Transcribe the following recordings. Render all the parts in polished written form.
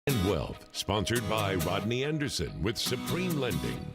And Wealth, sponsored by Rodney Anderson with Supreme Lending.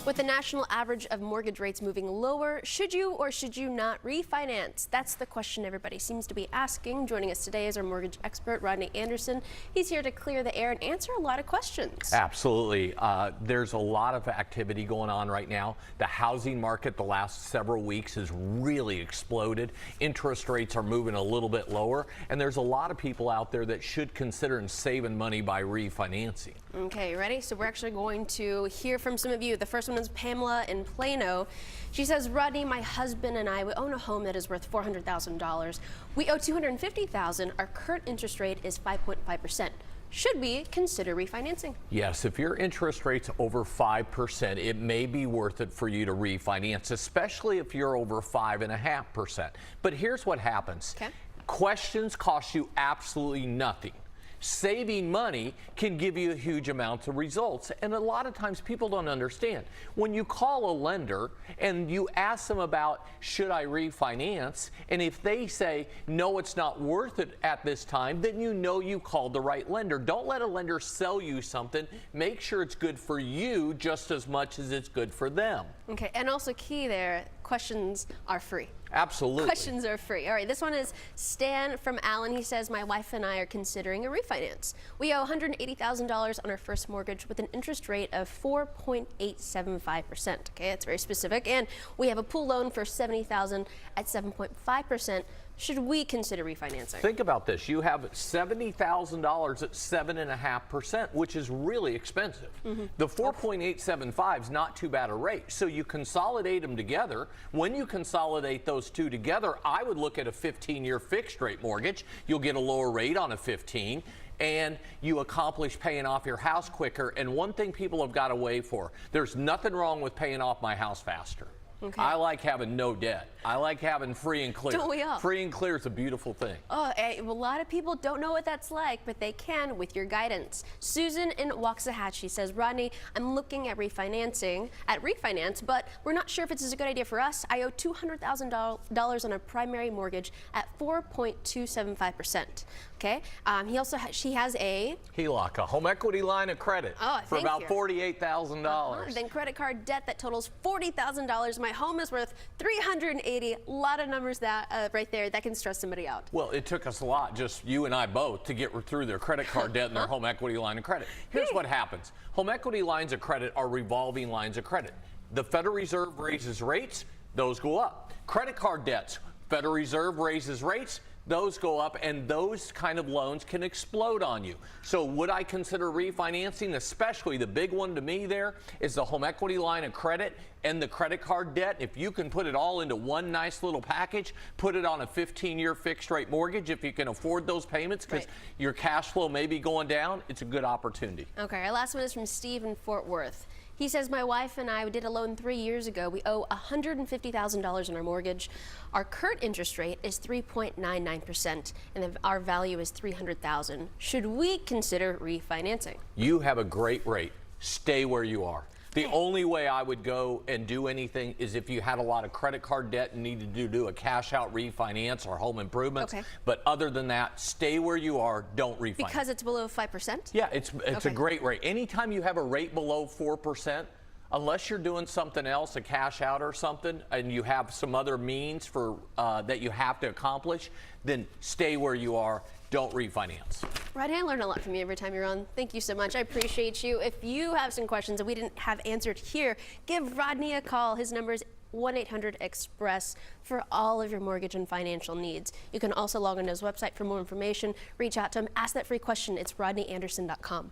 With the national average of mortgage rates moving lower, should you or should you not refinance? That's the question everybody seems to be asking. Joining us today is our mortgage expert, Rodney Anderson. He's here to clear the air and answer a lot of questions. Absolutely. There's a lot of activity going on right now. The housing market the last several weeks has really exploded. Interest rates are moving a little bit lower, and there's a lot of people out there that should consider saving money by refinancing. Okay, ready? So we're actually going to hear from some of you. The first one is Pamela in Plano. She says, Rodney, my husband and I, we own a home that is worth $400,000. We owe $250,000. Our current interest rate is 5.5%. Should we consider refinancing? Yes, if your interest rate's over 5%, it may be worth it for you to refinance, especially if you're over 5.5%. But here's what happens. Okay. Questions cost you absolutely nothing. Saving money can give you a huge amount of results, and a lot of times people don't understand. When you call a lender and you ask them about, should I refinance, and if they say, no, it's not worth it at this time, then you know you called the right lender. Don't let a lender sell you something. Make sure it's good for you just as much as it's good for them. Okay, and also key there, questions are free. Absolutely. Questions are free. All right, this one is Stan from Allen. He says, my wife and I are considering a refinance. We owe $180,000 on our first mortgage with an interest rate of 4.875%. Okay, that's very specific. And we have a pool loan for $70,000 at 7.5%. Should we consider refinancing? Think about this. You have $70,000 at 7.5%, which is really expensive. The 4.875 is not too bad a rate. So you consolidate them together. When you consolidate those two together, I would look at a 15-year fixed rate mortgage. You'll get a lower rate on a 15. And you accomplish paying off your house quicker. And one thing people have got to weigh for, there's nothing wrong with paying off my house faster. Okay. I like having no debt. I like having free and clear. Don't we all? Free and clear is a beautiful thing. Oh, a lot of people don't know what that's like, but they can with your guidance. Susan in Waxahachie says, Rodney, I'm looking at refinance, but we're not sure if it's a good idea for us. I owe $200,000 on a primary mortgage at 4.275%. Okay. She has a HELOC, a home equity line of credit, for about $48,000. Then credit card debt that totals $40,000. My home is worth $380,000. A lot of numbers that right there that can stress somebody out. Well, it took us a lot, just you and I both, to get through their credit card debt and their home equity line of credit. Here's what happens. Home equity lines of credit are revolving lines of credit. The Federal Reserve raises rates, those go up. Credit card debts, Federal Reserve raises rates, those go up, and those kind of loans can explode on you. So would I consider refinancing? Especially the big one to me there is the home equity line of credit and the credit card debt. If you can put it all into one nice little package, put it on a 15-year fixed rate mortgage if you can afford those payments, because your cash flow may be going down, it's a good opportunity. Okay, our last one is from Steve in Fort Worth. He says, my wife and I did a loan 3 years ago. We owe $150,000 on our mortgage. Our current interest rate is 3.99%, and our value is $300,000. Should we consider refinancing? You have a great rate. Stay where you are. The only way I would go and do anything is if you had a lot of credit card debt and needed to do a cash out refinance or home improvements. Okay. But other than that, stay where you are, don't refinance. Because it's below 5%? Yeah, it's a great rate. Anytime you have a rate below 4%, unless you're doing something else, a cash out or something, and you have some other means for that you have to accomplish, then stay where you are. Don't refinance. Rodney, I learn a lot from you every time you're on. Thank you so much. I appreciate you. If you have some questions that we didn't have answered here, give Rodney a call. His number is 1-800-EXPRESS for all of your mortgage and financial needs. You can also log on to his website for more information. Reach out to him. Ask that free question. It's rodneyanderson.com.